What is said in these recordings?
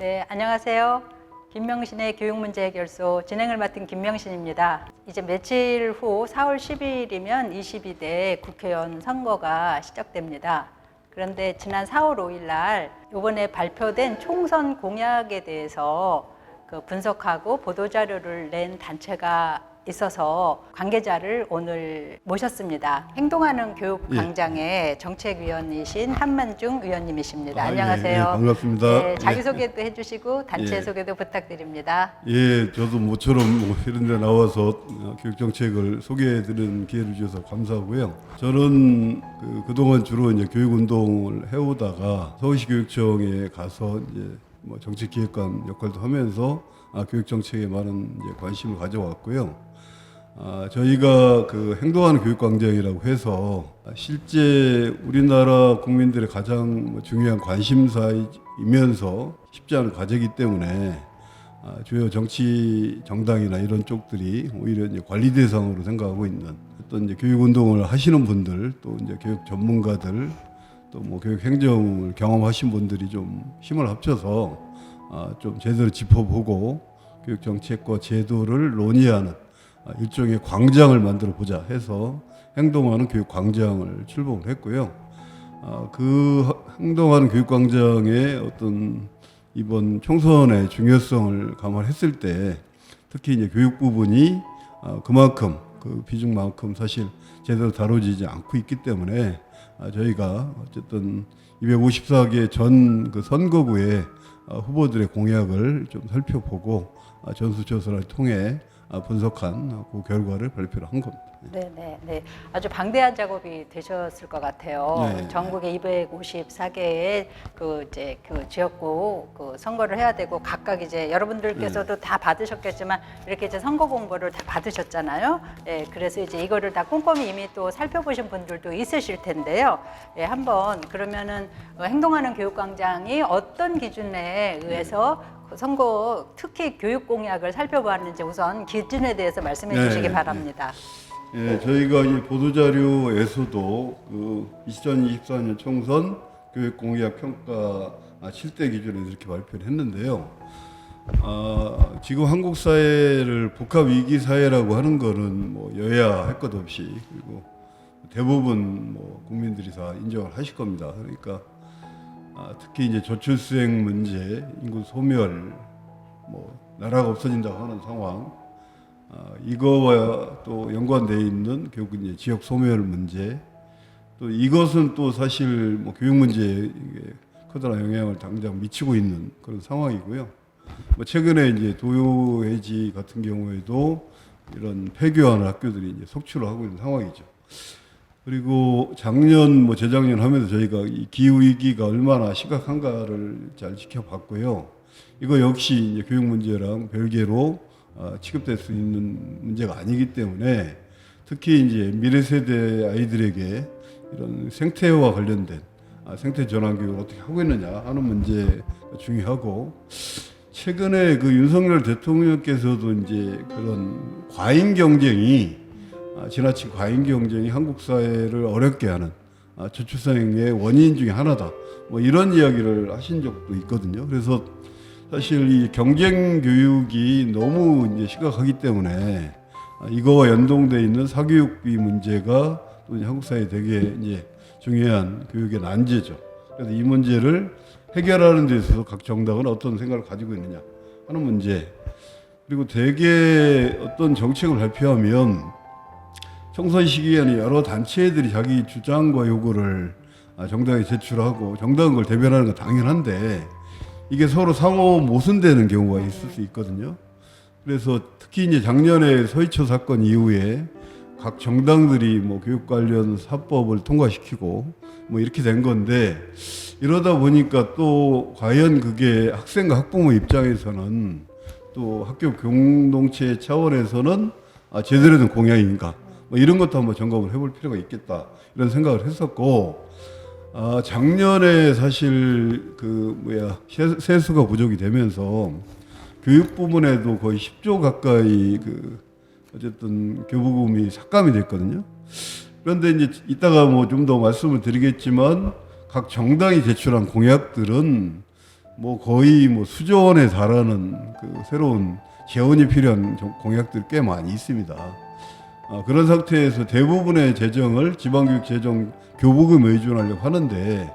네, 안녕하세요. 김명신의 교육문제 해결소 진행을 맡은 김명신입니다. 이제 며칠 후 4월 10일이면 22대 국회의원 선거가 시작됩니다. 그런데 지난 4월 5일 날 이번에 발표된 총선 공약에 대해서 분석하고 보도자료를 낸 단체가 있어서 관계자를 오늘 모셨습니다. 행동하는 교육광장의 정책위원이신 한만중 위원님이십니다. 안녕하세요. 예, 반갑습니다. 네, 자기소개도 해주시고 단체 소개도 부탁드립니다. 예, 저도 모처럼 이런 데 나와서 교육정책을 소개해드리는 기회를 주셔서 감사하고요. 저는 그동안 주로 이제 교육운동을 해오다가 서울시 교육청에 가서 이제 정책기획관 역할도 하면서 교육정책에 많은 이제 관심을 가져왔고요. 저희가 행동하는 교육광장이라고 해서 실제 우리나라 국민들의 가장 중요한 관심사이면서 쉽지 않은 과제이기 때문에 주요 정치 정당이나 이런 쪽들이 오히려 이제 관리 대상으로 생각하고 있는 어떤 이제 교육 운동을 하시는 분들, 또 이제 교육 전문가들, 또 교육 행정을 경험하신 분들이 좀 힘을 합쳐서 좀 제대로 짚어보고 교육 정책과 제도를 논의하는 일종의 광장을 만들어 보자 해서 행동하는 교육 광장을 출범을 했고요. 그 행동하는 교육 광장의 어떤 이번 총선의 중요성을 감안했을 때 특히 이제 교육 부분이 그만큼 그 비중만큼 사실 제대로 다뤄지지 않고 있기 때문에 저희가 어쨌든 254개 전 선거구의 후보들의 공약을 좀 살펴보고 전수조사를 통해 분석한 그 결과를 발표를 한 겁니다. 네. 아주 방대한 작업이 되셨을 것 같아요. 네. 전국에 254개의 그 지역구 선거를 해야 되고 각각 이제 여러분들께서도 다 받으셨겠지만 이렇게 이제 선거 공보를 다 받으셨잖아요. 예, 그래서 이제 이거를 다 꼼꼼히 이미 또 살펴보신 분들도 있으실 텐데요. 예, 한번 그러면은 행동하는 교육광장이 어떤 기준에 의해서 선거 특히 교육 공약을 살펴보았는지 우선 기준에 대해서 말씀해 주시기 바랍니다. 예, 저희가 이 보도자료에서도 2024년 총선 교육 공약 평가 7대 기준에서 이렇게 발표를 했는데요. 지금 한국 사회를 복합 위기 사회라고 하는 거는 여야 할 것 없이 그리고 대부분 국민들이 다 인정을 하실 겁니다. 그러니까 특히 이제 저출생 문제, 인구 소멸, 나라가 없어진다고 하는 상황, 이거와 또 연관되어 있는 결국 이제 지역 소멸 문제, 또 이것은 또 사실 교육 문제에 커다란 영향을 당장 미치고 있는 그런 상황이고요. 최근에 이제 도요해지 같은 경우에도 이런 폐교하는 학교들이 이제 속출을 하고 있는 상황이죠. 그리고 작년 재작년 하면서 저희가 이 기후 위기가 얼마나 심각한가를 잘 지켜봤고요. 이거 역시 이제 교육 문제랑 별개로 취급될 수 있는 문제가 아니기 때문에 특히 이제 미래 세대 아이들에게 이런 생태와 관련된 생태 전환 교육을 어떻게 하고 있느냐 하는 문제가 중요하고, 최근에 윤석열 대통령께서도 이제 그런 과잉 경쟁이 지나친 과잉 경쟁이 한국 사회를 어렵게 하는 저출생의 원인 중에 하나다. 이런 이야기를 하신 적도 있거든요. 그래서 사실 이 경쟁 교육이 너무 이제 심각하기 때문에 이거와 연동돼 있는 사교육비 문제가 또 이제 한국 사회에 되게 이제 중요한 교육의 난제죠. 그래서 이 문제를 해결하는 데 있어서 각 정당은 어떤 생각을 가지고 있느냐 하는 문제. 그리고 대개 어떤 정책을 발표하면 총선 시기에는 여러 단체들이 자기 주장과 요구를 정당에 제출하고 정당은 그걸 대변하는 건 당연한데 이게 서로 상호 모순되는 경우가 있을 수 있거든요. 그래서 특히 이제 작년에 서희초 사건 이후에 각 정당들이 교육 관련 사법을 통과시키고 이렇게 된 건데, 이러다 보니까 또 과연 그게 학생과 학부모 입장에서는 또 학교 공동체 차원에서는 제대로 된 공약인가 이런 것도 한번 점검을 해볼 필요가 있겠다 이런 생각을 했었고, 작년에 사실 세수가 부족이 되면서 교육 부분에도 거의 10조 가까이 어쨌든 교부금이 삭감이 됐거든요. 그런데 이제 이따가 좀 더 말씀을 드리겠지만 각 정당이 제출한 공약들은 뭐 거의 뭐 수조 원에 달하는 그 새로운 재원이 필요한 공약들이 꽤 많이 있습니다. 그런 상태에서 대부분의 재정을 지방교육 재정 교부금에 의존하려고 하는데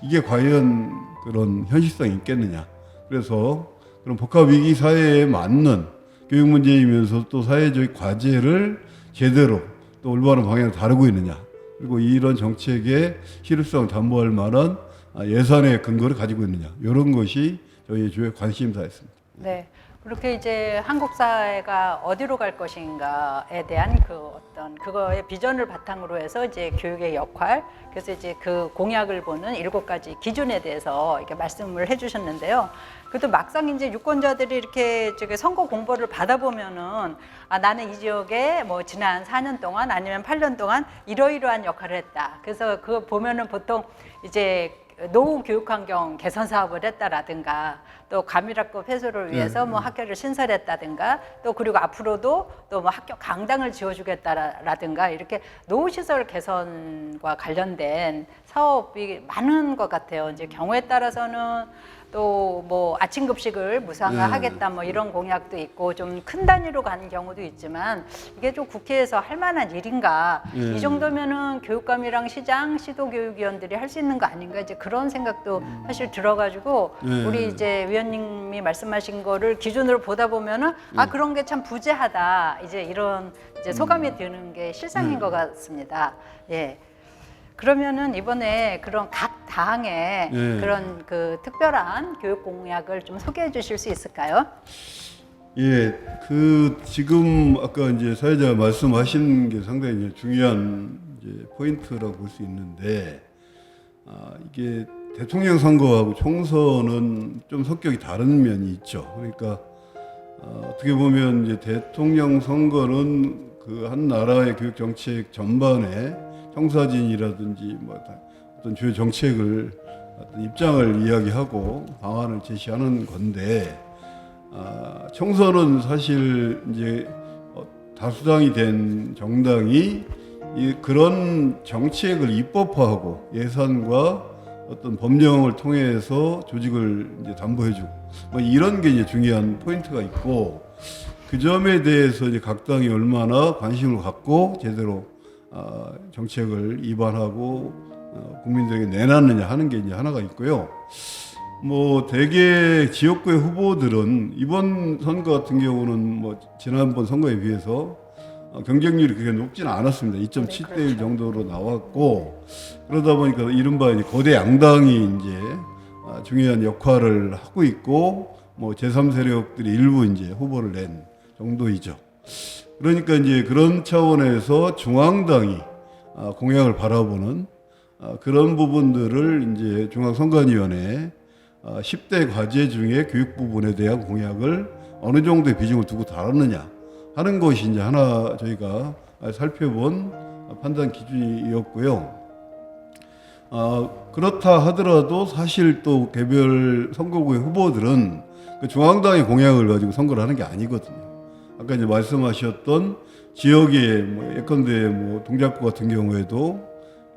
이게 과연 그런 현실성이 있겠느냐. 그래서 그런 복합 위기 사회에 맞는 교육 문제이면서 또 사회적 과제를 제대로 또 올바른 방향으로 다루고 있느냐. 그리고 이런 정책의 실효성을 담보할 만한 예산의 근거를 가지고 있느냐. 이런 것이 저희의 주요 관심사였습니다. 네. 그렇게 이제 한국 사회가 어디로 갈 것인가에 대한 그 어떤 그거의 비전을 바탕으로 해서 이제 교육의 역할, 그래서 이제 그 공약을 보는 7가지 기준에 대해서 이렇게 말씀을 해주셨는데요. 그래도 막상 이제 유권자들이 이렇게 저기 선거 공보를 받아보면은 나는 이 지역에 뭐 지난 4년 동안 아니면 8년 동안 이러이러한 역할을 했다. 그래서 그거 보면은 보통 이제 노후 교육 환경 개선 사업을 했다라든가 또 과밀학급 해소를 위해서 뭐 학교를 신설했다든가 또 그리고 앞으로도 또 뭐 학교 강당을 지어주겠다라든가 이렇게 노후 시설 개선과 관련된 사업이 많은 것 같아요. 이제 경우에 따라서는 또 뭐 아침 급식을 무상화하겠다 뭐 이런 공약도 있고 좀 큰 단위로 가는 경우도 있지만 이게 좀 국회에서 할 만한 일인가? 이 정도면은 교육감이랑 시장, 시도교육위원들이 할 수 있는 거 아닌가? 이제 그런 생각도 사실 들어가지고 우리 이제 위원님이 말씀하신 거를 기준으로 보다 보면은 그런 게 참 부재하다. 이제 이런 이제 소감이 드는 게 실상인 것 같습니다. 예. 그러면은 이번에 그런 각 당의 그런 그 특별한 교육 공약을 좀 소개해 주실 수 있을까요? 예, 그 지금 아까 이제 사회자가 말씀하신 게 상당히 이제 중요한 이제 포인트라고 볼 수 있는데, 이게 대통령 선거하고 총선은 좀 성격이 다른 면이 있죠. 그러니까 어떻게 보면 이제 대통령 선거는 그 한 나라의 교육 정책 전반에 청사진이라든지 뭐 어떤 주요 정책을 어떤 입장을 이야기하고 방안을 제시하는 건데, 총선은 사실 이제 다수당이 된 정당이 그런 정책을 입법화하고 예산과 어떤 법령을 통해서 조직을 이제 담보해주고 뭐 이런 게 이제 중요한 포인트가 있고, 그 점에 대해서 이제 각 당이 얼마나 관심을 갖고 제대로 정책을 입안하고 국민들에게 내놨느냐 하는 게 이제 하나가 있고요. 뭐 대개 지역구의 후보들은 이번 선거 같은 경우는 뭐 지난번 선거에 비해서 경쟁률이 그렇게 높지는 않았습니다. 2.7대 1 정도로 나왔고, 그러다 보니까 이른바 이제 거대 양당이 이제 중요한 역할을 하고 있고, 뭐 제3세력들이 일부 이제 후보를 낸 정도이죠. 그러니까 이제 그런 차원에서 중앙당이 공약을 바라보는 그런 부분들을 이제 중앙선관위원회 10대 과제 중에 교육 부분에 대한 공약을 어느 정도의 비중을 두고 다뤘느냐 하는 것이 이제 하나 저희가 살펴본 판단 기준이었고요. 그렇다 하더라도 사실 또 개별 선거구의 후보들은 그 중앙당의 공약을 가지고 선거를 하는 게 아니거든요. 아까 이제 말씀하셨던 지역의 뭐 예컨대 뭐 동작구 같은 경우에도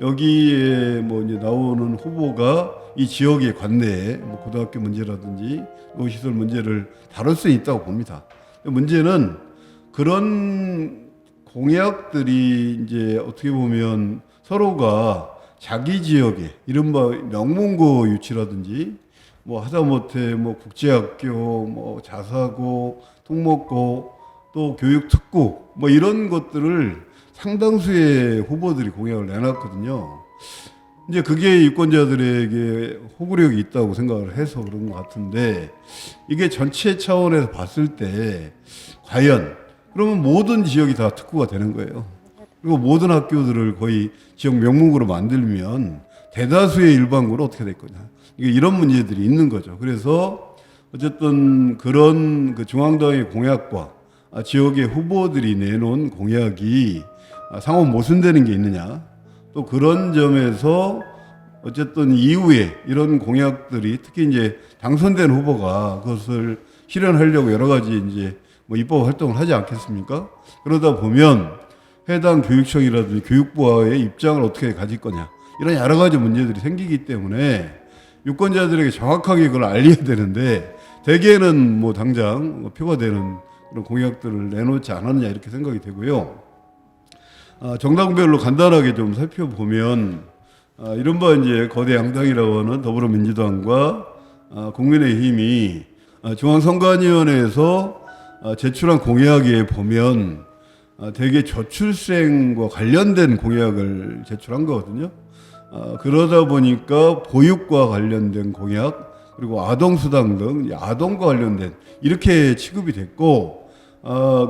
여기에 뭐 이제 나오는 후보가 이 지역의 관내에 뭐 고등학교 문제라든지 노시설 문제를 다룰 수 있다고 봅니다. 문제는 그런 공약들이 이제 어떻게 보면 서로가 자기 지역에 이른바 명문고 유치라든지 뭐 하다못해 뭐 국제학교, 뭐 자사고, 특목고, 또 교육특구 뭐 이런 것들을 상당수의 후보들이 공약을 내놨거든요. 이제 그게 유권자들에게 호구력이 있다고 생각을 해서 그런 것 같은데, 이게 전체 차원에서 봤을 때 과연 그러면 모든 지역이 다 특구가 되는 거예요. 그리고 모든 학교들을 거의 지역 명문고로 만들면 대다수의 일반고는 어떻게 될 거냐. 이런 문제들이 있는 거죠. 그래서 어쨌든 그런 그 중앙당의 공약과 지역의 후보들이 내놓은 공약이 상호 모순되는 게 있느냐. 또 그런 점에서 어쨌든 이후에 이런 공약들이 특히 이제 당선된 후보가 그것을 실현하려고 여러 가지 이제 뭐 입법 활동을 하지 않겠습니까? 그러다 보면 해당 교육청이라든지 교육부와의 입장을 어떻게 가질 거냐. 이런 여러 가지 문제들이 생기기 때문에 유권자들에게 정확하게 그걸 알려야 되는데 대개는 뭐 당장 표가 되는 그런 공약들을 내놓지 않았냐 이렇게 생각이 되고요. 정당별로 간단하게 좀 살펴보면 이른바 이제 거대 양당이라고 하는 더불어민주당과 국민의힘이 중앙선관위원회에서 제출한 공약에 보면 대개 저출생과 관련된 공약을 제출한 거거든요. 그러다 보니까 보육과 관련된 공약 그리고 아동수당 등 아동과 관련된 이렇게 취급이 됐고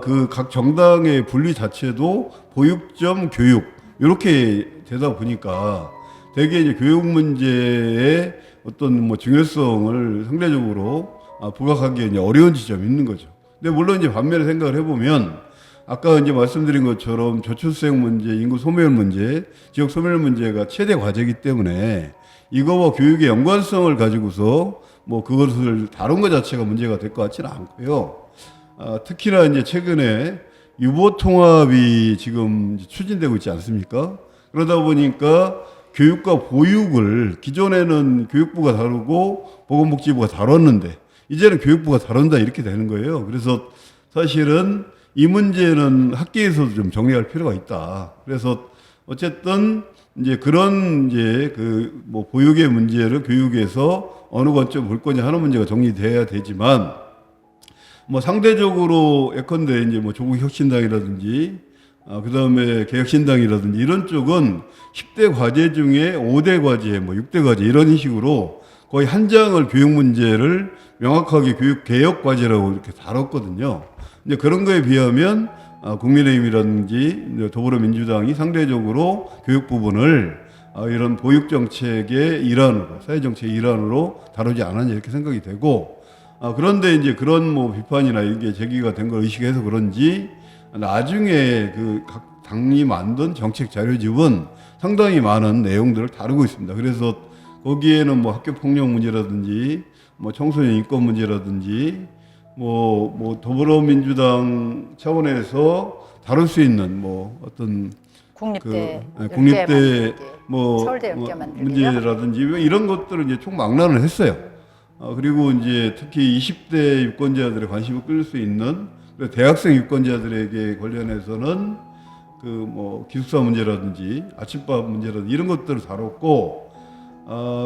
그 각 정당의 분리 자체도 보육점 교육 이렇게 되다 보니까 대개 이제 교육 문제의 어떤 뭐 중요성을 상대적으로 부각하기에 이제 어려운 지점이 있는 거죠. 근데 물론 이제 반면에 생각을 해보면 아까 이제 말씀드린 것처럼 저출생 문제, 인구 소멸 문제, 지역 소멸 문제가 최대 과제이기 때문에 이거와 교육의 연관성을 가지고서 뭐 그것을 다룬 것 자체가 문제가 될 것 같지는 않고요. 특히나 이제 최근에 유보 통합이 지금 추진되고 있지 않습니까? 그러다 보니까 교육과 보육을 기존에는 교육부가 다루고 보건복지부가 다뤘는데 이제는 교육부가 다룬다 이렇게 되는 거예요. 그래서 사실은 이 문제는 학계에서도 좀 정리할 필요가 있다. 그래서 어쨌든 이제 그런 이제 그 뭐 보육의 문제를 교육에서 어느 관점 볼 거냐 하는 문제가 정리돼야 되지만 뭐 상대적으로 예컨대 이제 뭐 조국혁신당이라든지 그다음에 개혁신당이라든지 이런 쪽은 10대 과제 중에 5대 과제, 뭐 6대 과제 이런 식으로 거의 한 장을 교육 문제를 명확하게 교육 개혁 과제라고 이렇게 다뤘거든요. 이제 그런 거에 비하면 국민의힘이라든지 더불어민주당이 상대적으로 교육 부분을 이런 보육 정책의 일환으로, 사회 정책의 일환으로 다루지 않았냐 이렇게 생각이 되고 그런데 이제 그런 뭐 비판이나 이게 제기가 된 걸 의식해서 그런지 나중에 그 각 당이 만든 정책 자료집은 상당히 많은 내용들을 다루고 있습니다. 그래서 거기에는 뭐 학교 폭력 문제라든지 뭐 청소년 인권 문제라든지 뭐 더불어민주당 차원에서 다룰 수 있는 뭐 어떤 국립대 국립대 뭐 서울대 뭐 10개 만들기요? 문제라든지 이런 것들을 이제 총망라를 했어요. 그리고 이제 특히 20대 유권자들의 관심을 끌 수 있는 대학생 유권자들에게 관련해서는 그 뭐 기숙사 문제라든지 아침밥 문제라든지 이런 것들을 다뤘고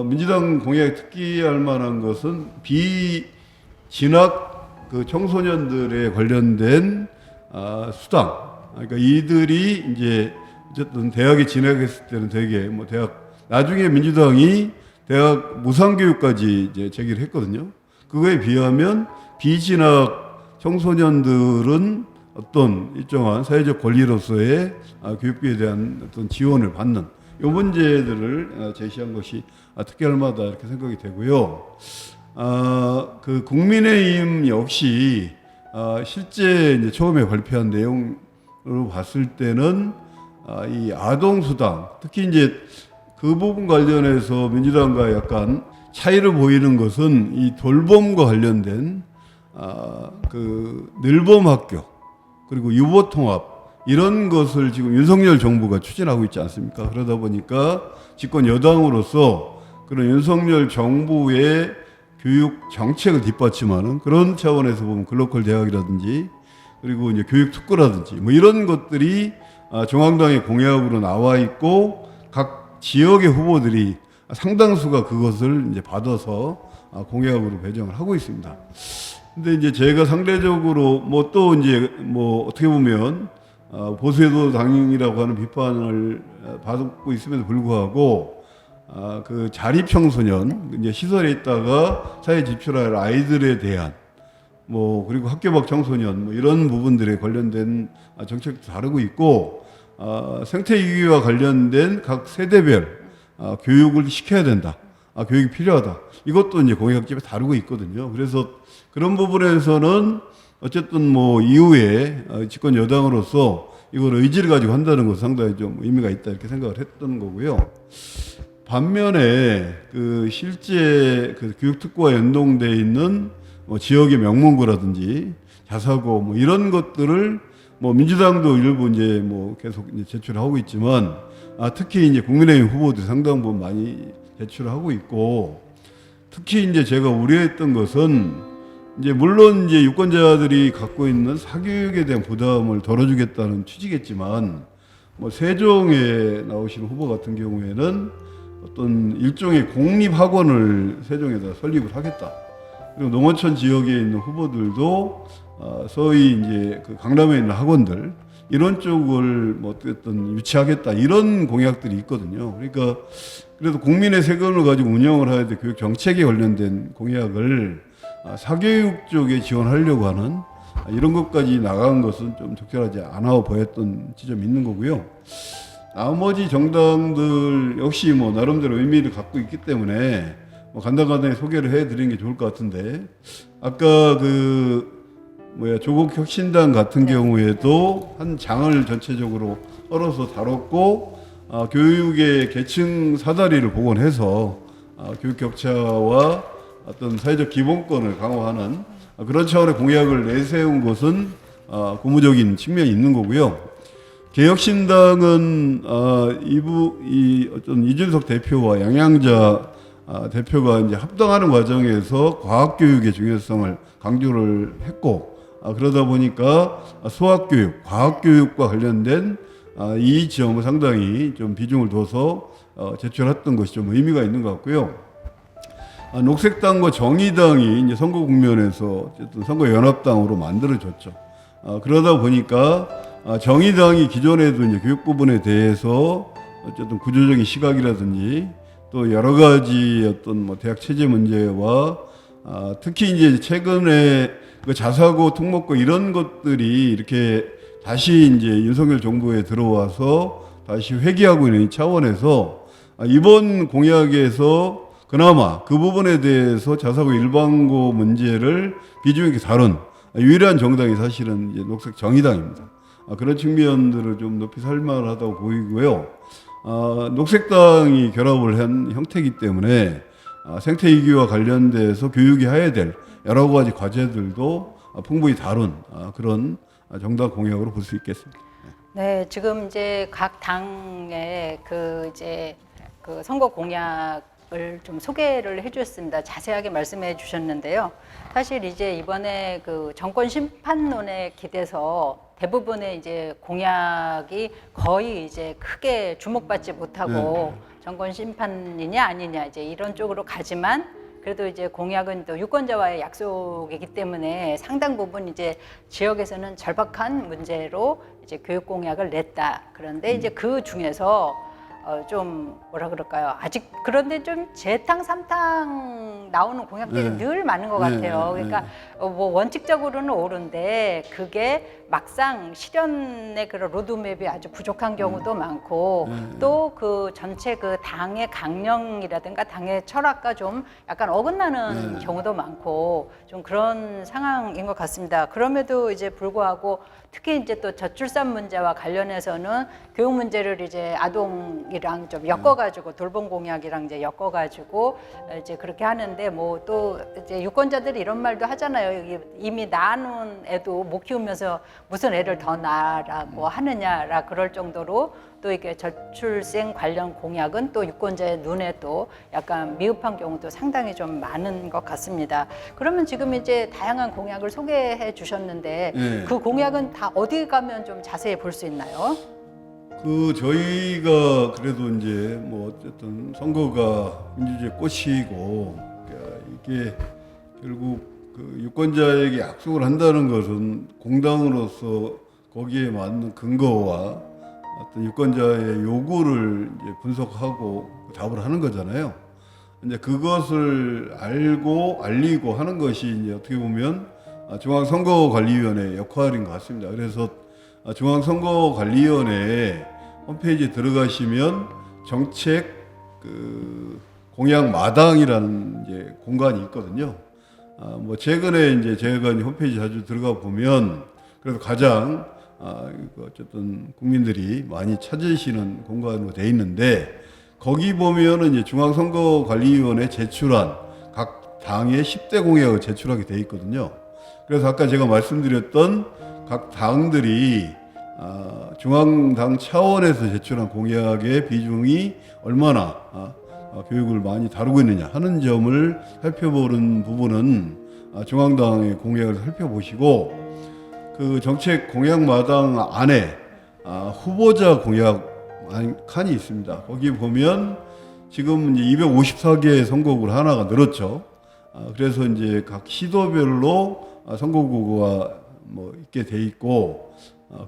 민주당 공약에 특기할 만한 것은 비진학 그 청소년들에 관련된 수당. 그러니까 이들이 이제 어쨌든 대학에 진학했을 때는 되게 뭐 대학 나중에 민주당이 대학 무상교육까지 이제 제기를 했거든요. 그거에 비하면 비진학 청소년들은 어떤 일정한 사회적 권리로서의 교육비에 대한 어떤 지원을 받는 이 문제들을 제시한 것이 특별할 만하다 이렇게 생각이 되고요. 그 국민의힘 역시 실제 이제 처음에 발표한 내용으로 봤을 때는 이 아동수당 특히 이제 그 부분 관련해서 민주당과 약간 차이를 보이는 것은 이 돌봄과 관련된 그 늘봄학교 그리고 유보통합 이런 것을 지금 윤석열 정부가 추진하고 있지 않습니까? 그러다 보니까 집권 여당으로서 그런 윤석열 정부의 교육 정책을 뒷받침하는 그런 차원에서 보면 글로컬 대학이라든지 그리고 이제 교육 특구라든지 뭐 이런 것들이 중앙당의 공약으로 나와 있고 각 지역의 후보들이 상당수가 그것을 이제 받아서 공약으로 배정을 하고 있습니다. 근데 이제 제가 상대적으로 뭐 또 이제 뭐 어떻게 보면 보수해도 당이라고 하는 비판을 받고 있음에도 불구하고 그 자립 청소년 이제 시설에 있다가 사회 진출할 아이들에 대한 뭐 그리고 학교 밖 청소년 뭐 이런 부분들에 관련된 정책도 다루고 있고 생태위기와 관련된 각 세대별 교육을 시켜야 된다. 교육이 필요하다. 이것도 이제 공약집에 다루고 있거든요. 그래서 그런 부분에서는 어쨌든 뭐 이후에 집권 여당으로서 이걸 의지를 가지고 한다는 것은 상당히 좀 의미가 있다 이렇게 생각을 했던 거고요. 반면에 그 실제 그 교육특구와 연동돼 있는 뭐 지역의 명문고라든지 자사고 뭐 이런 것들을 뭐 민주당도 일부 이제 뭐 계속 이제 제출하고 있지만 특히 이제 국민의힘 후보들이 상당 부분 많이 제출하고 있고 특히 이제 제가 우려했던 것은 이제 물론 이제 유권자들이 갖고 있는 사교육에 대한 부담을 덜어주겠다는 취지겠지만 뭐 세종에 나오신 후보 같은 경우에는 어떤 일종의 공립학원을 세종에다 설립을 하겠다. 그리고 농어촌 지역에 있는 후보들도 소위 이제 그 강남에 있는 학원들 이런 쪽을 뭐 어쨌든 유치하겠다 이런 공약들이 있거든요. 그러니까 그래도 국민의 세금을 가지고 운영을 해야 돼 교육 정책에 관련된 공약을 사교육 쪽에 지원하려고 하는 이런 것까지 나간 것은 좀 적절하지 않아 보였던 지점이 있는 거고요. 나머지 정당들 역시 뭐 나름대로 의미를 갖고 있기 때문에 뭐 간단하게 소개를 해드리는 게 좋을 것 같은데 아까 조국 혁신당 같은 경우에도 한 장을 전체적으로 썰어서 다뤘고 교육의 계층 사다리를 복원해서 교육 격차와 어떤 사회적 기본권을 강화하는 그런 차원의 공약을 내세운 것은 고무적인 측면이 있는 거고요. 개혁신당은 어떤 이준석 대표와 양양자 대표가 이제 합당하는 과정에서 과학교육의 중요성을 강조를 했고 그러다 보니까 수학교육, 과학교육과 관련된 이 지점을 상당히 좀 비중을 둬서 제출했던 것이 좀 의미가 있는 것 같고요. 녹색당과 정의당이 이제 선거 국면에서 어쨌든 선거연합당으로 만들어졌죠. 그러다 보니까 정의당이 기존에도 이제 교육 부분에 대해서 어쨌든 구조적인 시각이라든지 또 여러 가지 어떤 뭐 대학 체제 문제와 특히 이제 최근에 그 자사고, 특목고 이런 것들이 이렇게 다시 이제 윤석열 정부에 들어와서 다시 회귀하고 있는 차원에서 이번 공약에서 그나마 그 부분에 대해서 자사고 일반고 문제를 비중 있게 다룬 유일한 정당이 사실은 이제 녹색 정의당입니다. 그런 측면들을 좀 높이 살만하다고 보이고요. 녹색당이 결합을 한 형태이기 때문에 생태이기와 관련돼서 교육이 해야 될 여러 가지 과제들도 풍부히 다룬 그런 정당 공약으로 볼 수 있겠습니다. 네, 지금 이제 각 당의 그 선거 공약을 좀 소개를 해주셨습니다. 자세하게 말씀해 주셨는데요. 사실 이제 이번에 그 정권 심판론에 기대서 대부분의 이제 공약이 거의 이제 크게 주목받지 못하고 정권 심판이냐 아니냐 이제 이런 쪽으로 가지만 그래도 이제 공약은 또 유권자와의 약속이기 때문에 상당 부분 이제 지역에서는 절박한 문제로 이제 교육 공약을 냈다. 그런데 이제 그 중에서 좀 뭐라 그럴까요? 아직 그런데 좀 재탕 삼탕 나오는 공약들이 늘 많은 것 같아요. 그러니까 뭐 원칙적으로는 옳은데 그게 막상 실현의 그런 로드맵이 아주 부족한 경우도 많고 또 그 전체 그 당의 강령이라든가 당의 철학과 좀 약간 어긋나는 경우도 많고 좀 그런 상황인 것 같습니다. 그럼에도 이제 불구하고 특히 이제 또 저출산 문제와 관련해서는 교육 문제를 이제 아동이랑 좀 엮어가지고 돌봄 공약이랑 이제 엮어가지고 이제 그렇게 하는데 뭐 또 이제 유권자들이 이런 말도 하잖아요. 이미 낳아놓은 애도 못 키우면서 무슨 애를 더 낳으라고 하느냐라 그럴 정도로 또 이게 저출생 관련 공약은 또 유권자의 눈에 또 약간 미흡한 경우도 상당히 좀 많은 것 같습니다. 그러면 지금 이제 다양한 공약을 소개해 주셨는데 그 공약은 다 어디 가면 좀 자세히 볼 수 있나요? 저희가 그래도 이제 뭐 어쨌든 선거가 민주주의 꽃이고 이게 결국 그 유권자에게 약속을 한다는 것은 공당으로서 거기에 맞는 근거와 어떤 유권자의 요구를 이제 분석하고 답을 하는 거잖아요. 이제 그것을 알리고 하는 것이 이제 어떻게 보면 중앙선거관리위원회의 역할인 것 같습니다. 그래서 중앙선거관리위원회 홈페이지에 들어가시면 정책 공약 마당이라는 이제 공간이 있거든요. 뭐 최근에 이제 제가 홈페이지 자주 들어가 보면 그래도 가장 어쨌든 국민들이 많이 찾으시는 공간으로 돼 있는데 거기 보면은 이제 중앙선거관리위원회 제출한 각 당의 10대 공약을 제출하게 돼 있거든요. 그래서 아까 제가 말씀드렸던 각 당들이 중앙당 차원에서 제출한 공약의 비중이 얼마나 교육을 많이 다루고 있느냐 하는 점을 살펴보는 부분은 중앙당의 공약을 살펴보시고 그 정책 공약 마당 안에 후보자 공약 칸이 있습니다. 거기 보면 지금 이제 254개 선거구를 하나가 늘었죠. 그래서 이제 각 시도별로 선거구가 뭐 있게 돼 있고,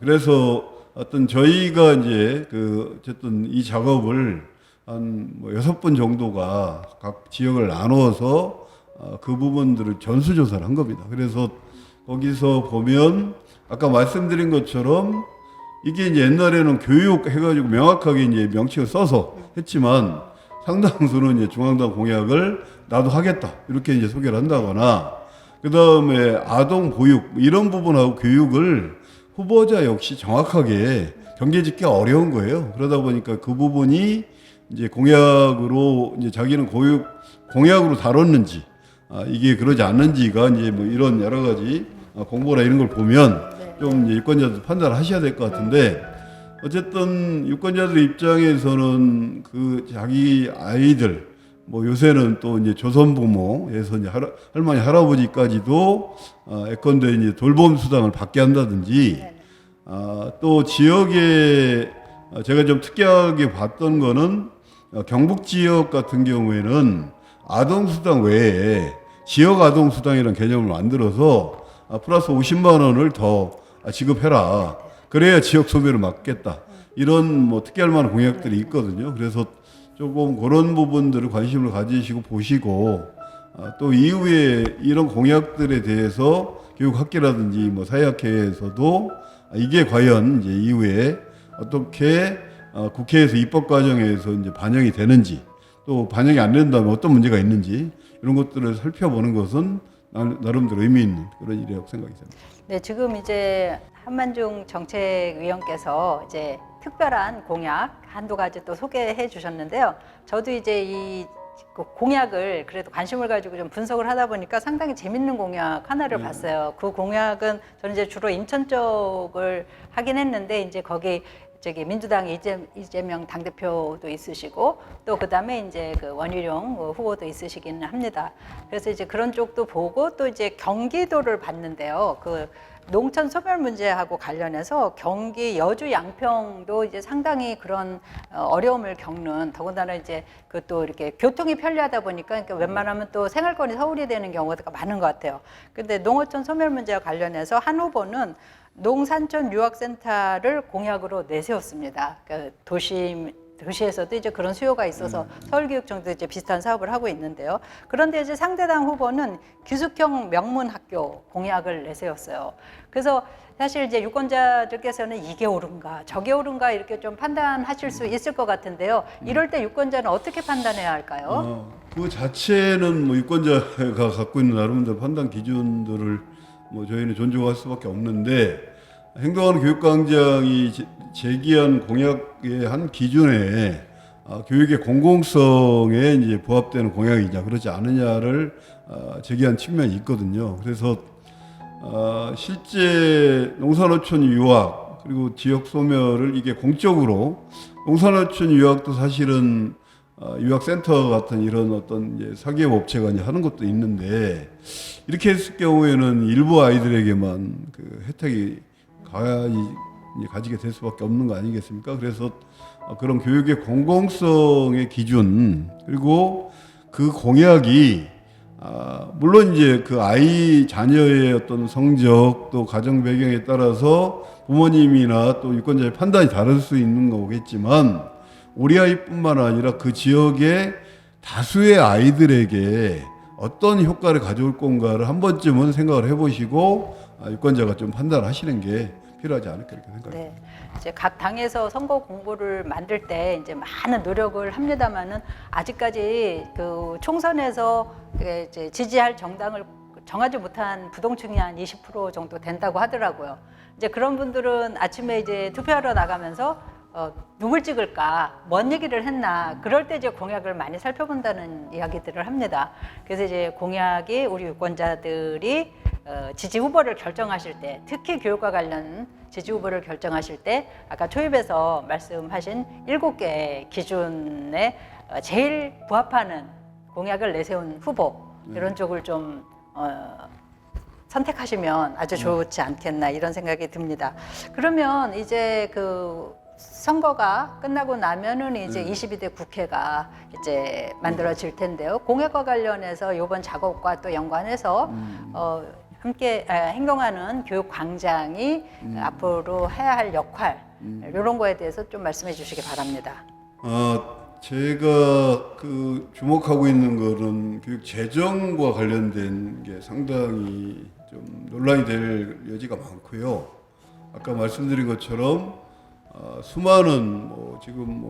그래서 어떤 저희가 이제 그 어쨌든 이 작업을 한 뭐 6번 정도가 각 지역을 나누어서 그 부분들을 전수조사를 한 겁니다. 그래서 거기서 보면 아까 말씀드린 것처럼 이게 이제 옛날에는 교육 해가지고 명확하게 이제 명칭을 써서 했지만 상당수는 이제 중앙당 공약을 나도 하겠다 이렇게 이제 소개를 한다거나 그 다음에 아동 보육 이런 부분하고 교육을 후보자 역시 정확하게 경계짓기가 어려운 거예요. 그러다 보니까 그 부분이 이제 공약으로 이제 자기는 공약으로 다뤘는지 이게 그러지 않는지가 이제 뭐 이런 여러 가지 공보나 이런 걸 보면 좀 이제 유권자들 판단을 하셔야 될 것 같은데 어쨌든 유권자들 입장에서는 그 자기 아이들 뭐 요새는 또 이제 조선부모에서 이제 할머니 할아버지까지도 예컨대 이제 돌봄 수당을 받게 한다든지 또 지역에 제가 좀 특이하게 봤던 거는 경북 지역 같은 경우에는 아동 수당 외에 지역 아동 수당이라는 개념을 만들어서 플러스 50만 원을 더 지급해라. 그래야 지역 소비를 막겠다. 이런 뭐 특이할 만한 공약들이 있거든요. 그래서 조금 그런 부분들을 관심을 가지시고 보시고 또 이후에 이런 공약들에 대해서 교육학계라든지 뭐 사회학회에서도 이게 과연 이제 이후에 어떻게 국회에서 입법 과정에서 이제 반영이 되는지 또 반영이 안 된다면 어떤 문제가 있는지 이런 것들을 살펴보는 것은 나름대로 의미 있는 그런 일이라고 생각이 듭니다. 네, 지금 이제 한만중 정책위원께서 이제 특별한 공약 한두 가지 또 소개해 주셨는데요. 저도 이제 이 공약을 그래도 관심을 가지고 좀 분석을 하다 보니까 상당히 재밌는 공약 하나를 봤어요. 그 공약은 저는 이제 주로 인천 쪽을 하긴 했는데 이제 거기 저기 민주당 이재명 당대표도 있으시고 또 그다음에 이제 그 원희룡 후보도 있으시기는 합니다. 그래서 이제 그런 쪽도 보고 또 이제 경기도를 봤는데요. 그 농촌 소멸 문제하고 관련해서 경기 여주 양평도 이제 상당히 그런 어려움을 겪는 더군다나 이제 그 또 이렇게 교통이 편리하다 보니까 그러니까 웬만하면 또 생활권이 서울이 되는 경우가 많은 것 같아요. 근데 농어촌 소멸 문제와 관련해서 한 후보는 농산촌 유학센터를 공약으로 내세웠습니다. 그러니까 도시에서도 이제 그런 수요가 있어서 서울교육청도 이제 비슷한 사업을 하고 있는데요. 그런데 이제 상대당 후보는 기숙형 명문학교 공약을 내세웠어요. 그래서 사실 이제 유권자들께서는 이게 옳은가 저게 옳은가 이렇게 좀 판단하실 수 있을 것 같은데요. 이럴 때 유권자는 어떻게 판단해야 할까요? 그 자체는 뭐 유권자가 갖고 있는 나름대로 판단 기준들을 뭐 저희는 존중할 수밖에 없는데 행동하는 교육광장이 제기한 공약의 한 기준에 교육의 공공성에 이제 부합되는 공약이냐 그렇지 않느냐를 제기한 측면이 있거든요. 그래서 실제 농산어촌 유학 그리고 지역 소멸을 이게 공적으로 농산어촌 유학도 사실은 유학센터 같은 이런 어떤 이제 사기업 업체가 이제 하는 것도 있는데 이렇게 했을 경우에는 일부 아이들에게만 그 혜택이 가지게 될 수밖에 없는 거 아니겠습니까? 그래서 그런 교육의 공공성의 기준 그리고 그 공약이 물론 이제 그 아이 자녀의 어떤 성적 또 가정 배경에 따라서 부모님이나 또 유권자의 판단이 다를 수 있는 거겠지만 우리 아이뿐만 아니라 그 지역의 다수의 아이들에게 어떤 효과를 가져올 건가를 한 번쯤은 생각을 해보시고 유권자가 좀 판단을 하시는 게 필요하지 않을까 이렇게 생각합니다. 네. 이제 각 당에서 선거 공보를 만들 때 이제 많은 노력을 합니다만은 아직까지 그 총선에서 이제 지지할 정당을 정하지 못한 부동층이 한 20% 정도 된다고 하더라고요. 이제 그런 분들은 아침에 이제 투표하러 나가면서 누굴 찍을까, 뭔 얘기를 했나, 그럴 때 이제 공약을 많이 살펴본다는 이야기들을 합니다. 그래서 이제 공약이 우리 유권자들이 지지 후보를 결정하실 때, 특히 교육과 관련 지지 후보를 결정하실 때, 아까 초입에서 말씀하신 7개의 기준에 제일 부합하는 공약을 내세운 후보 이런 쪽을 좀 선택하시면 아주 좋지 않겠나 이런 생각이 듭니다. 그러면 이제 그 선거가 끝나고 나면은 이제 22대 국회가 이제 만들어질 텐데요. 공약과 관련해서 이번 작업과 또 연관해서 함께 행동하는 교육광장이 앞으로 해야 할 역할 이런 거에 대해서 좀 말씀해 주시기 바랍니다. 제가 그 주목하고 있는 거는 교육 재정과 관련된 게 상당히 좀 논란이 될 여지가 많고요. 아까 말씀드린 것처럼 수많은 지금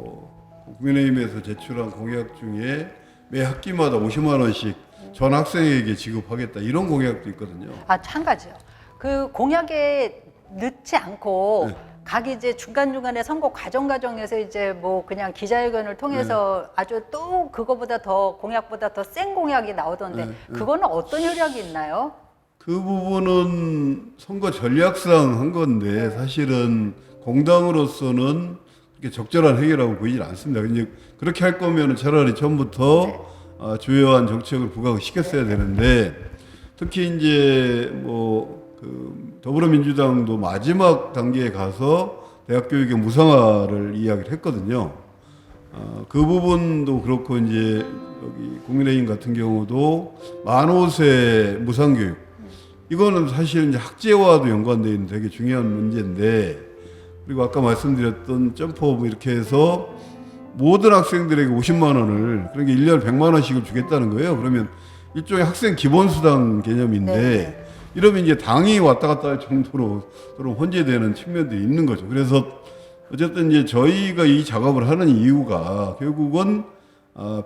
국민의힘에서 제출한 공약 중에 매 학기마다 50만 원씩 전 학생에게 지급하겠다 이런 공약도 있거든요. 한 가지요. 그 공약에 넣지 않고 네. 각 이제 중간중간에 선거 과정에서 이제 뭐 그냥 기자회견을 통해서 아주 또 그거보다 더 공약보다 더 센 공약이 나오던데 그거는 어떤 효력이 있나요? 그 부분은 선거 전략상 한 건데 사실은 공당으로서는 그렇게 적절한 해결이라고 보이질 않습니다. 이제 그렇게 할 거면 차라리 처음부터 주요한 정책을 부각을 시켰어야 되는데 특히 이제 그 더불어민주당도 마지막 단계에 가서 대학 교육의 무상화를 이야기를 했거든요. 그 부분도 그렇고 이제 여기 국민의힘 같은 경우도 만 5세 무상교육 이거는 사실 이제 학제와도 연관되어 있는 되게 중요한 문제인데 그리고 아까 말씀드렸던 점프업 이렇게 해서 모든 학생들에게 50만 원을 그러니까 1년에 100만 원씩을 주겠다는 거예요. 그러면 일종의 학생 기본수당 개념인데 네. 이러면 이제 당이 왔다 갔다 할 정도로 서로 혼재되는 측면들이 있는 거죠. 그래서 어쨌든 이제 저희가 이 작업을 하는 이유가 결국은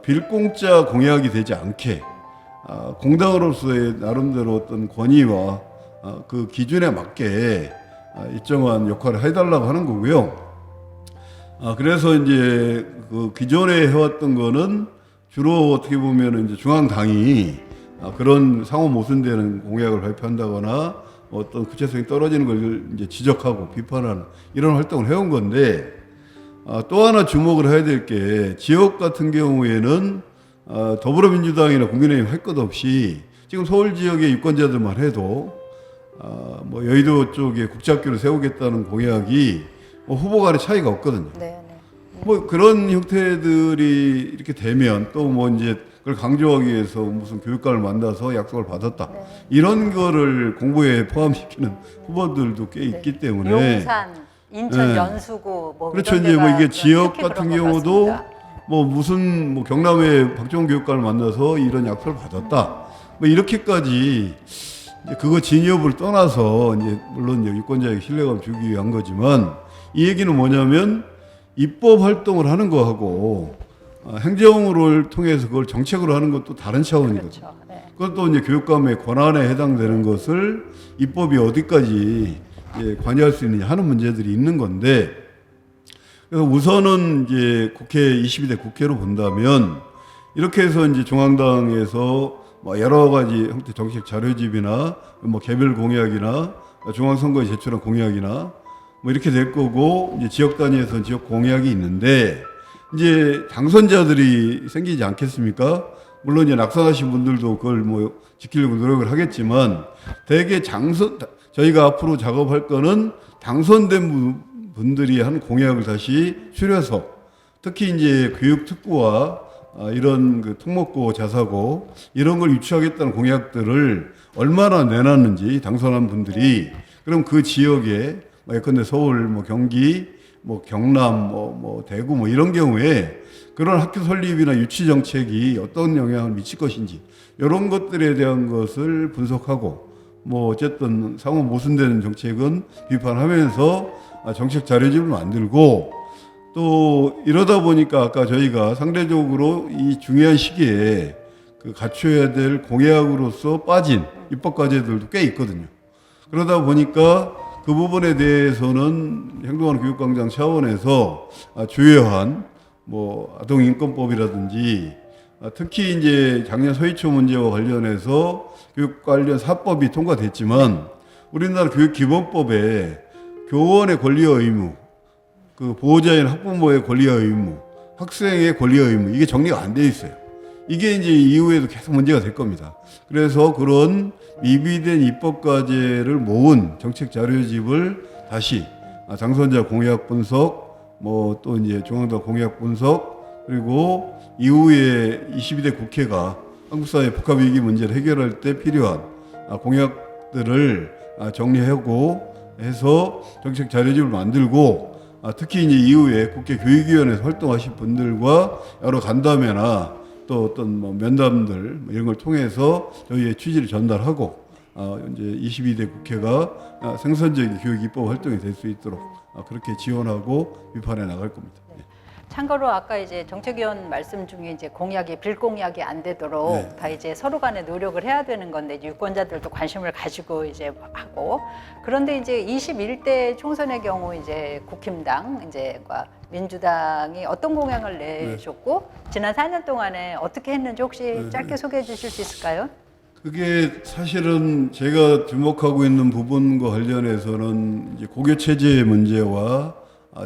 빌공짜 공약이 되지 않게 공당으로서의 나름대로 어떤 권위와 그 기준에 맞게 일정한 역할을 해달라고 하는 거고요. 그래서 이제 그 기존에 해왔던 거는 주로 어떻게 보면 이제 중앙당이 그런 상호 모순되는 공약을 발표한다거나 어떤 구체성이 떨어지는 걸 이제 지적하고 비판하는 이런 활동을 해온 건데 또 하나 주목을 해야 될 게 지역 같은 경우에는 더불어민주당이나 국민의힘 할 것 없이 지금 서울 지역의 유권자들만 해도 여의도 쪽에 국제학교를 세우겠다는 공약이 후보 간의 차이가 없거든요. 네. 그런 형태들이 이렇게 되면 또 이제 그걸 강조하기 위해서 무슨 교육관을 만나서 약속을 받았다. 이런 거를 공보에 포함시키는 후보들도 꽤 있기 때문에. 용산, 인천 연수구 그렇죠. 이런 이제 데가 이게 지역 특히 같은 그런 것 경우도 같습니다. 무슨 경남의 박정훈 교육관을 만나서 이런 약속을 받았다. 이렇게까지 이제 그거 진위여부를 떠나서 이제 물론 이제 유권자에게 신뢰감을 주기 위한 거지만 이 얘기는 뭐냐면 입법 활동을 하는 거하고 행정을 통해서 그걸 정책으로 하는 것도 다른 차원이거든요. 그렇죠. 네. 그것도 이제 교육감의 권한에 해당되는 것을 입법이 어디까지 이제 관여할 수 있느냐 하는 문제들이 있는 건데 그래서 우선은 이제 22대 국회로 본다면 이렇게 해서 이제 중앙당에서 여러 가지 형태 정책 자료집이나 개별 공약이나 중앙선거에 제출한 공약이나 이렇게 될 거고 이제 지역 단위에서는 지역 공약이 있는데 이제 당선자들이 생기지 않겠습니까? 물론 이제 낙선하신 분들도 그걸 지키려고 노력을 하겠지만 대개 저희가 앞으로 작업할 거는 당선된 분들이 한 공약을 다시 추려서 특히 이제 교육특구와 이런 그 특목고 자사고 이런 걸 유치하겠다는 공약들을 얼마나 내놨는지 당선한 분들이 그럼 그 지역에 예컨대 서울, 경기, 경남, 대구 이런 경우에 그런 학교 설립이나 유치 정책이 어떤 영향을 미칠 것인지 이런 것들에 대한 것을 분석하고 어쨌든 상호 모순되는 정책은 비판하면서 정책 자료집을 만들고 또 이러다 보니까 아까 저희가 상대적으로 이 중요한 시기에 그 갖춰야 될 공약으로서 빠진 입법 과제들도 꽤 있거든요. 그러다 보니까 그 부분에 대해서는 행동하는 교육광장 차원에서 주요한 아동인권법이라든지 특히 이제 작년 서희초 문제와 관련해서 교육 관련 사법이 통과됐지만 우리나라 교육기본법에 교원의 권리와 의무, 그 보호자인 학부모의 권리와 의무, 학생의 권리와 의무 이게 정리가 안 돼 있어요. 이게 이제 이후에도 계속 문제가 될 겁니다. 그래서 그런 미비된 입법 과제를 모은 정책 자료집을 다시 당선자 공약 분석, 뭐 또 이제 중앙당 공약 분석, 그리고 이후에 22대 국회가 한국 사회 복합 위기 문제를 해결할 때 필요한 공약들을 정리하고 해서 정책 자료집을 만들고 특히 이제 이후에 국회 교육위원회에서 활동하신 분들과 여러 간담회나 또 어떤 뭐 면담들 이런 걸 통해서 저희의 취지를 전달하고 이제 22대 국회가 생산적인 교육 입법 활동이 될 수 있도록 그렇게 지원하고 비판해 나갈 겁니다. 참고로 아까 이제 정책위원 말씀 중에 이제 공약이 빌공약이 안 되도록 네. 다 이제 서로 간에 노력을 해야 되는 건데 이제 유권자들도 관심을 가지고 이제 하고 그런데 이제 21대 총선의 경우 이제 국힘당 이제과 민주당이 어떤 공약을 내셨고 지난 4년 동안에 어떻게 했는지 혹시 짧게 소개해 주실 수 있을까요? 그게 사실은 제가 주목하고 있는 부분과 관련해서는 이제 고교 체제 문제와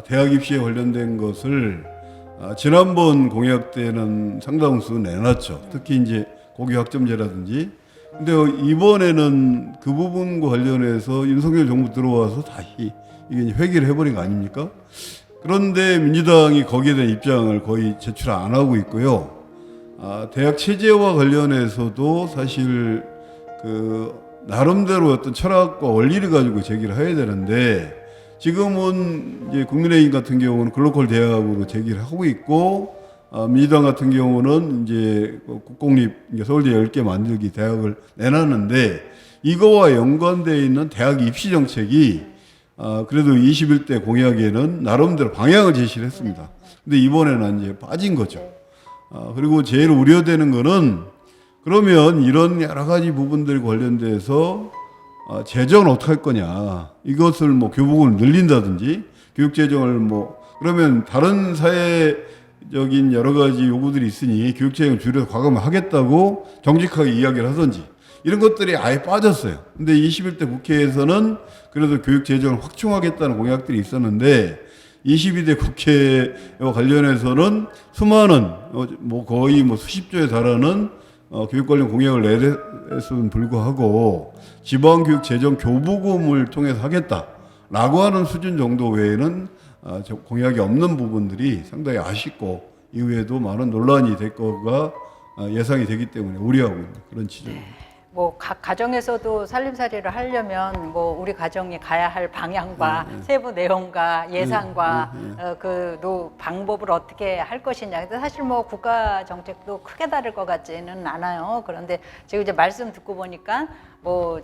대학 입시에 관련된 것을 지난번 공약 때는 상당수 내놨죠. 특히 이제 고교 학점제라든지. 근데 이번에는 그 부분과 관련해서 윤석열 정부 들어와서 다시 이게 이제 회귀를 해버린 거 아닙니까? 그런데 민주당이 거기에 대한 입장을 거의 제출 안 하고 있고요. 대학 체제와 관련해서도 사실 그 나름대로 어떤 철학과 원리를 가지고 제기를 해야 되는데 지금은 이제 국민의힘 같은 경우는 글로컬 대학으로 제기를 하고 있고 민주당 같은 경우는 이제 국공립 서울대 10개 만들기 대학을 내놨는데 이거와 연관되어 있는 대학 입시 정책이 그래도 21대 공약에는 나름대로 방향을 제시를 했습니다. 근데 이번에는 이제 빠진 거죠. 그리고 제일 우려되는 거는 그러면 이런 여러 가지 부분들 관련돼서 재정을 어떻게 할 거냐. 이것을 뭐 교부금을 늘린다든지 교육 재정을 뭐 그러면 다른 사회적인 여러 가지 요구들이 있으니 교육 재정을 줄여서 과감을 하겠다고 정직하게 이야기를 하든지 이런 것들이 아예 빠졌어요. 근데 21대 국회에서는 그래도 교육 재정을 확충하겠다는 공약들이 있었는데 22대 국회와 관련해서는 수많은 뭐 거의 뭐 수십조에 달하는 교육 관련 공약을 내렸음에도 불구하고 지방교육 재정 교부금을 통해서 하겠다라고 하는 수준 정도 외에는 공약이 없는 부분들이 상당히 아쉽고 이후에도 많은 논란이 될 거가 예상이 되기 때문에 우려하고 있는 그런 지점입니다. 뭐 각 가정에서도 살림살이를 하려면 뭐 우리 가정이 가야 할 방향과 세부 내용과 예산과 방법을 어떻게 할 것이냐. 근데 사실 뭐 국가 정책도 크게 다를 것 같지는 않아요. 그런데 지금 이제 말씀 듣고 보니까 뭐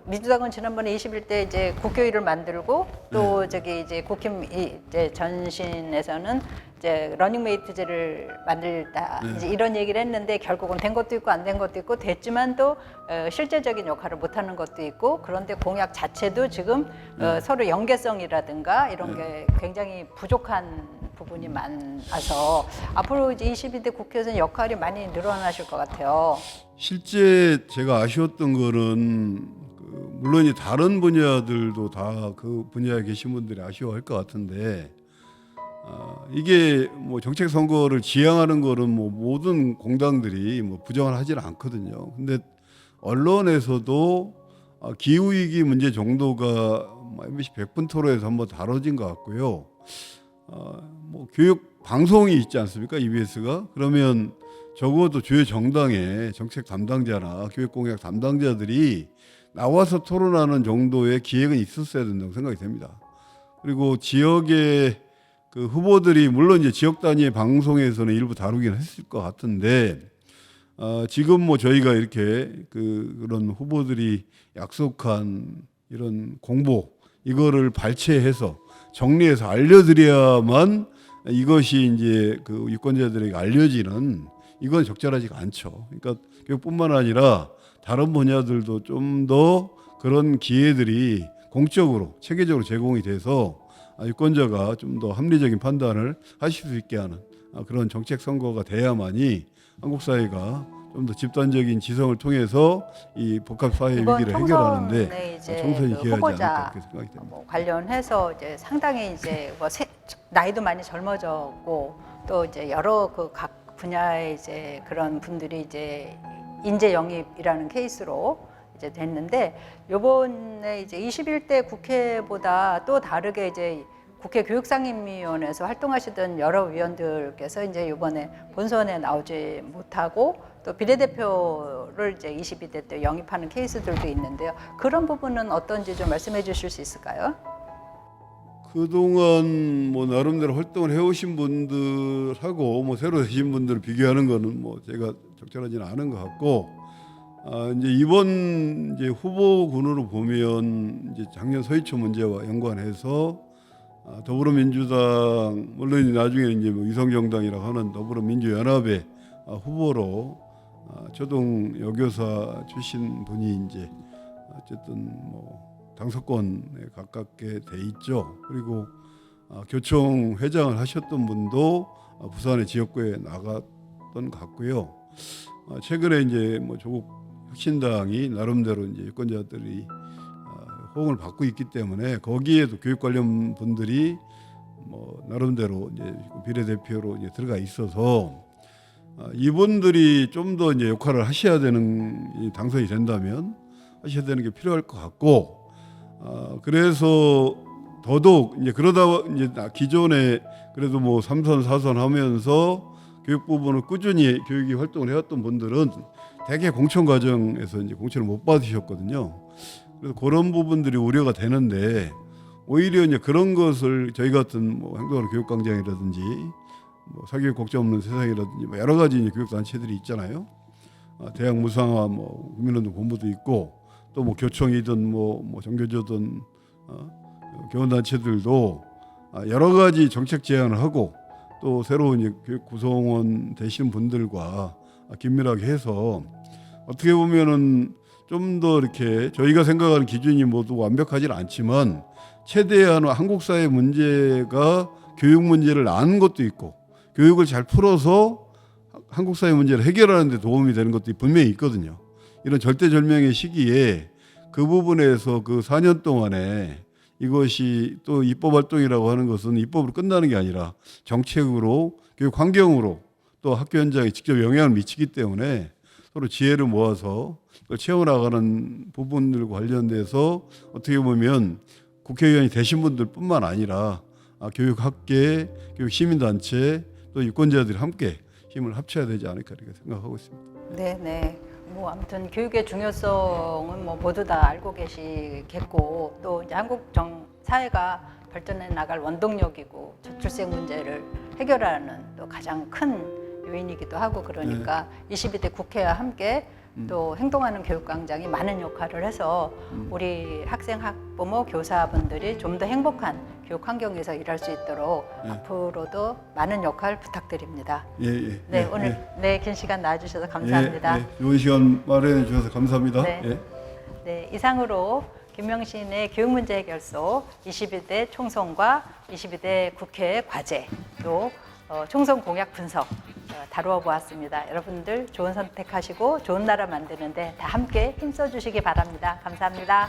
민주당은 지난번에 21대 이제 국교위를 만들고 또 저기 이제 국힘 이제 전신에서는 이제 러닝메이트제를 만들다 이제 이런 얘기를 했는데 결국은 된 것도 있고 안 된 것도 있고 됐지만 또 실제적인 역할을 못하는 것도 있고 그런데 공약 자체도 지금 서로 연계성이라든가 이런 게 굉장히 부족한 부분이 많아서 앞으로 이제 22대 국회에서는 역할이 많이 늘어나실 것 같아요. 실제 제가 아쉬웠던 거는 물론 이 다른 분야들도 다 그 분야에 계신 분들이 아쉬워할 것 같은데 이게 뭐 정책 선거를 지향하는 거는 뭐 모든 공당들이 뭐 부정을 하지는 않거든요. 근데 언론에서도 기후 위기 문제 정도가 MBC 100분 토론에서 한번 다뤄진 것 같고요. 뭐 교육 방송이 있지 않습니까? EBS가 그러면 적어도 주요 정당의 정책 담당자나 교육 공약 담당자들이 나와서 토론하는 정도의 기획은 있었어야 된다고 생각이 됩니다. 그리고 지역의 그 후보들이 물론 이제 지역 단위의 방송에서는 일부 다루긴 했을 것 같은데 지금 뭐 저희가 이렇게 그런 후보들이 약속한 이런 공보 이거를 발췌해서 정리해서 알려드려야만 이것이 이제 그 유권자들에게 알려지는 이건 적절하지가 않죠. 그러니까 교육뿐만 아니라 다른 분야들도 좀 더 그런 기회들이 공적으로 체계적으로 제공이 돼서 유권자가 좀 더 합리적인 판단을 하실 수 있게 하는 그런 정책 선거가 돼야만이 한국 사회가 좀 더 집단적인 지성을 통해서 이 복합 사회 위기를 해결하는데 총선이 기여하지 않을까 그렇게 생각이 됩니다. 관련해서 이제 상당히 이제 뭐 나이도 많이 젊어졌고 또 이제 여러 그 각 분야의 이제 그런 분들이 이제 인재 영입이라는 케이스로 이제 됐는데 요번에 이제 21대 국회보다 또 다르게 이제 국회 교육상임위원회에서 활동하시던 여러 위원들께서 이제 이번에 본선에 나오지 못하고 또 비례대표를 이제 22대 때 영입하는 케이스들도 있는데요. 그런 부분은 어떤지 좀 말씀해 주실 수 있을까요? 그동안 뭐 나름대로 활동을 해오신 분들하고 뭐 새로 되신 분들을 비교하는 거는 뭐 제가 적절하지는 않은 것 같고, 이제 이번 이제 후보군으로 보면 이제 작년 서희초 문제와 연관해서 더불어민주당, 물론 나중에 이제 뭐 위성정당이라고 하는 더불어민주연합의 후보로 초등 여교사 출신 분이 이제 어쨌든 뭐 당선권에 가깝게 돼 있죠. 그리고 교총 회장을 하셨던 분도 부산의 지역구에 나갔던 것 같고요. 최근에 이제 뭐 조국 혁신당이 나름대로 이제 유권자들이 호응을 받고 있기 때문에 거기에도 교육 관련 분들이 뭐 나름대로 이제 비례대표로 이제 들어가 있어서 이분들이 좀 더 이제 역할을 하셔야 되는, 당선이 된다면 하셔야 되는 게 필요할 것 같고, 그래서 더더욱 이제 그러다 이제 기존에 그래도 뭐 3선 4선 하면서 교육 부분을 꾸준히 교육이 활동을 해왔던 분들은 대개 공천 과정에서 이제 공천을 못 받으셨거든요. 그래서 그런 부분들이 우려가 되는데, 오히려 이제 그런 것을 저희 같은 뭐 행동하는 교육광장이라든지 뭐 사교육 걱정 없는 세상이라든지 뭐 여러 가지 이제 교육 단체들이 있잖아요. 대학 무상화, 뭐 국민운동 본부도 있고, 또 뭐 교총이든 뭐 정교조든 교원 단체들도 여러 가지 정책 제안을 하고, 또 새로운 이제 교육 구성원 되시는 분들과 긴밀하게 해서 어떻게 보면은 좀 더 이렇게 저희가 생각하는 기준이 모두 완벽하지는 않지만 최대한 한국 사회 문제가 교육 문제를 아는 것도 있고, 교육을 잘 풀어서 한국 사회 문제를 해결하는 데 도움이 되는 것도 분명히 있거든요. 이런 절대절명의 시기에 그 부분에서 그 4년 동안에 이것이 또 입법 활동이라고 하는 것은 입법으로 끝나는 게 아니라 정책으로, 교육 환경으로, 또 학교 현장에 직접 영향을 미치기 때문에 서로 지혜를 모아서 그걸 채워나가는 부분들과 관련돼서 어떻게 보면 국회의원이 되신 분들뿐만 아니라 교육학계, 교육시민단체, 또 유권자들이 함께 힘을 합쳐야 되지 않을까 이렇게 생각하고 있습니다. 네. 뭐 아무튼 교육의 중요성은 뭐 모두 다 알고 계시겠고, 또 이제 한국 사회가 발전해 나갈 원동력이고 저출생 문제를 해결하는 또 가장 큰 요인이기도 하고, 그러니까 22대 국회와 함께 또 행동하는 교육광장이 많은 역할을 해서 우리 학생, 학부모, 교사분들이 좀 더 행복한 교육 환경에서 일할 수 있도록 앞으로도 많은 역할 부탁드립니다. 네, 오늘 긴 시간 나와주셔서 감사합니다. 좋은 시간 마련해 주셔서 감사합니다. 네, 이상으로 김명신의 교육문제 해결소 22대 총선과 22대 국회 과제, 또 총선 공약 분석 다루어 보았습니다. 여러분들 좋은 선택하시고 좋은 나라 만드는데 다 함께 힘써 주시기 바랍니다. 감사합니다.